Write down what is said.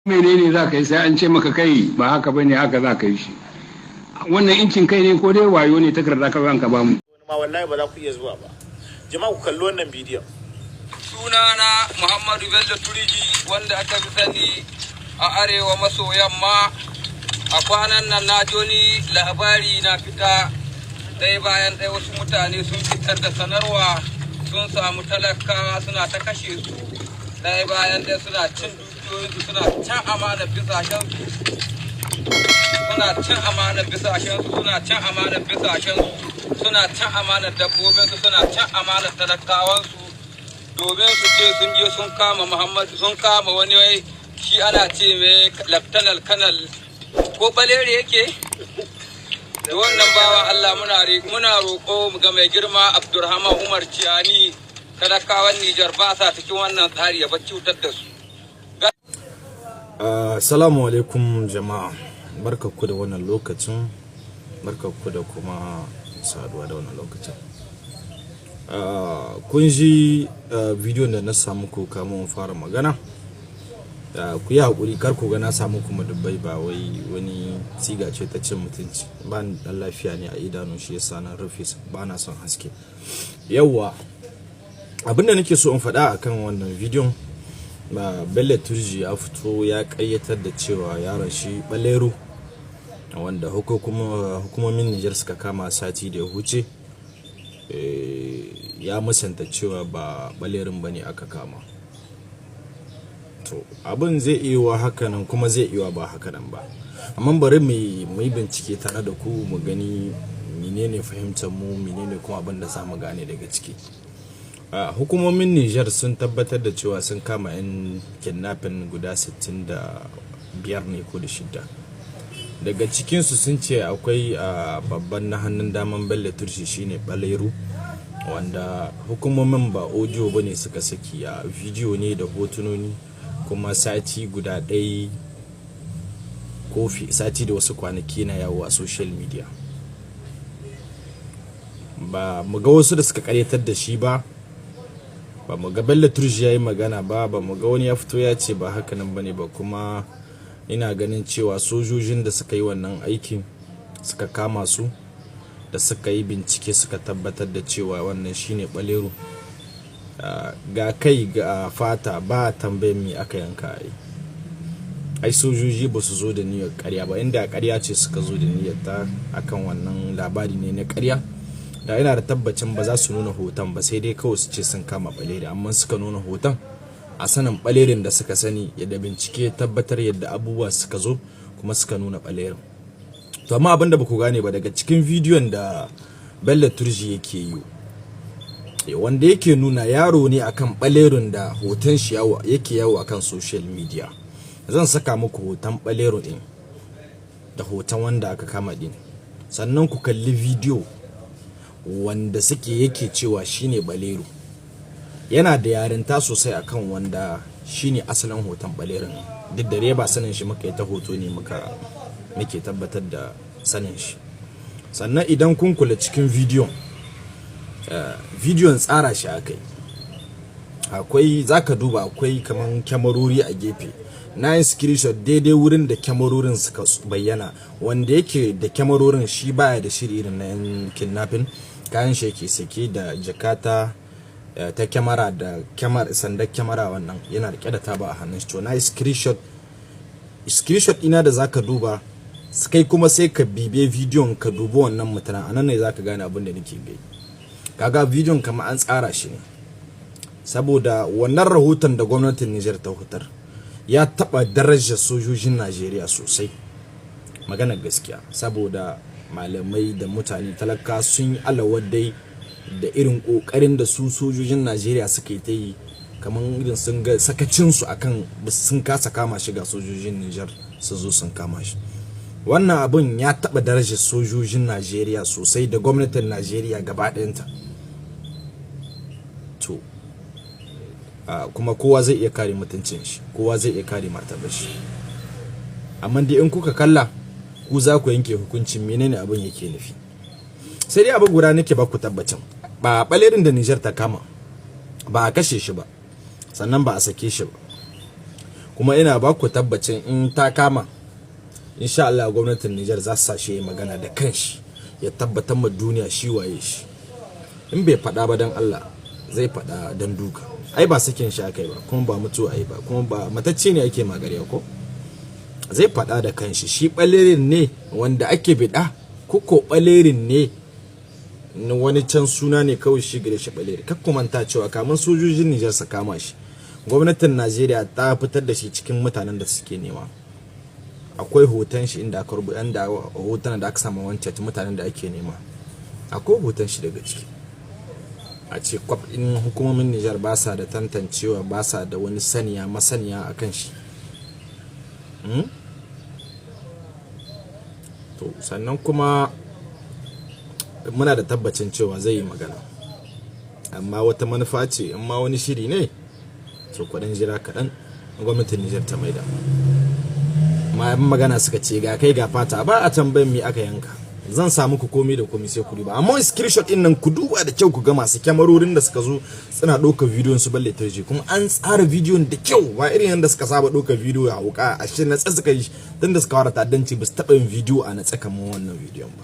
menene za ka yi sai an ce maka kai ba haka bane, haka za ka yi shi. Wannan incin kai ne ko dai wayo ne takarda ka ranka ba mu. Ma wallahi ba za ku iya zuwa ba. Jama'a ku kalli wannan bidiyon. Sunana Muhammadu Bello Turiji wanda aka fi sani a arewa maso yamma. A kwanan nan na joni labari na fita ɗaya bayan ɗaya wasu mutane sun fitar da sanarwa sun samu talakawa suna ta kashe su ɗaya bayan ɗaya suna cin dukiyoyinsu suna cin amanar bisashensu suna cin amanar bisashensu suna cin amanar bisashensu suna cin amanar dabbobinsu suna cin amanar talakawansu domin su ce sun je sun kama Muhammadu sun kama wani wai shi ana ce mai laftanal kanal ko balere yake da wannan bawa Allah muna roƙo ga mai girma Abdurrahman Umar Ciyani talakawan Nijar ba sa cikin wannan tsari ya bacci cutar da su. Assalamu alaikum jama'a, barkanku da wannan lokacin, barkanku da kuma saduwa da wannan lokacin. Kun ji bidiyon da na samu ku kamun fara magana. Ku yi haƙuri kar ku ga na samu kuma dubbai ba wai wani siga ce ta cin mutunci, ba ni dan lafiya ne a idanun shi yasa na rufe, ba na son haske. Yawwa abinda nake so in faɗa akan wannan bidiyon, Bello Turji ya fito ya ƙayyatar da cewa yaron shi Baleru wanda hukumomin Nijar suka kama sati da ya huce, ya musanta cewa ba Balerin bane aka kama. To abin zai iya hakanan kuma zai iya ba hakanan ba, amma bari mu yi bincike tare da ku mu gani menene fahimtar mu, menene kuma abin da zamu gane daga ciki. Hukumomin Niger sun tabbatar da cewa sun kama 'yan kidnapping guda 65 ne ko da shida. Daga cikinsu sun ce akwai babban na hannun daman Bello Turji shine Baleru, wanda hukumomin ba audio bane suka saki, a video ne da hotunoni, kuma sati guda ɗaya ko sati da wasu kwanaki na yawo a social media. Ba mu ga wasu da suka karyatar da shi ba mu ga Bello Turji yayi magana ba mu ga wani ya fito ya ce ba haka nan bane ba. Kuma ina ganin cewa sojojin da suka yi wannan aikin suka kama su da suka yi bincike suka tabbatar da cewa wannan shine Baleru, ga kai ga fata ba tambayin mi aka yanka. Ai sojoji ba su zo da niyyar ƙarya ba, inda ƙarya ce suka zo da niyyar ta akan wannan labari ne na ƙarya, da ina da tabbacin ba za su nuna hoton ba, sai dai kawai su ce sun kama Baleri. Amma suka nuna hoton a sanin Balerin da suka sani, yadda bincike tabbatar yadda abubuwa suka zo kuma suka nuna Balerin. To amma abinda ba ku gane ba, daga cikin bidiyon da Bello Turji yake yi, wanda yake nuna yaro ne akan Balerin da hoton shi yake yawo akan social media. Zan saka muku hoton Balerin din da hoton wanda aka kama din, sannan ku kalli bidiyo wanda yake cewa shine Baleru. Yana da yarinta sosai akan wanda shine asalin hoton Balerin, duk da ba sanin shi muka yi ta hoto ne muke tabbatar da sanin shi. Sannan idan kun kula cikin bidiyon tsara shi akwai zaka duba akwai kaman kyamarori a gefe, na yin screenshot daidai wurin da kyamarorin suka bayyana. Wanda yake da kyamarorin shi baya da shiri irin na yan kidnapping, kayan shi yake sake da jakata ta kyamara da sandar kyamara, wannan yana rike da taba a hannun shi. To na yi screenshot ina da zaka duba, kai kuma sai ka bibe bidiyon ka dubi wannan mutane, anan ne zaka gane abin da nake gai. Kaga bidiyon kamar an tsara shi ne saboda wannan rahoton da gwamnatin Niger ta hutar ya taba darajar sojojin Najeriya sosai, maganar gaskiya, saboda malamai da mutane talaka sun yi alawadai da irin kokarin da su sojojin Najeriya suka yi ta yi, kamar irin sun ga sakacin su akan sun kasa kama shi, ga sojojin Niger su zo sun kama shi. Wannan abun ya taba darajar sojojin Najeriya sosai da gwamnatin Najeriya gaba ɗayanta. To kuma kowa zai iya kare mutuncin shi, kowa zai iya kare martabar shi, amma dai in kuka kalla ku za ku yanke hukuncin menene abin yake nufi. Sai dai abu guda nake ba ku tabbacin, ba Balerin da Niger ta kama ba a kashe shi ba, sannan ba a sake shi ba, kuma ina ba ku tabbacin in ta kama insha Allah gwamnatin Niger za su sashe magana da kanshi ya tabbatar ma duniya shi waye shi. In bai faɗa ba dan Allah zai faɗa dan duka. Ai ba sakin shi akai ba kuma ba mutuwa ai ba kuma ba matacce ne ake magariya ko. Zai faɗa da kanshi shi ɓalerin ne wanda ake bida ko ɓalerin ne wani can suna ne kawai shi gare shi ɓaleri. Kakku manta cewa kamun sojojin Niger su kama shi gwamnatin Najeriya ta fitar da shi cikin mutanen da suke nema. Akwai hoton shi inda aka rubuta inda hoton da aka samu wancan mutanen da ake nema. Akwai hoton shi daga ciki. A ce kwaf in hukumomin Niger ba sa da tantancewa ba sa da wani masaniya akan shi. To sannan kuma muna da tabbacin cewa zai yi magana. Amma wata manufa ce amma wani shiri ne to kudin jira kaɗan gwamnatin Niger ta maida. Magana suka ce ga kai ga fata ba a tambayin me aka yanka. Zan samu ku komai da komai sai ku duba amma screenshot din nan ku duba da kyau ku ga masu kyamarorin da suka zo suna ɗaukar bidiyon su balle tarji kuma an tsara bidiyon da kyau ba irin yanda suka saba ɗaukar bidiyo a wuka a shi na tsaka yi tunda suka fara ta'addanci ba su taɓa yin bidiyo a na tsaka wannan bidiyon ba.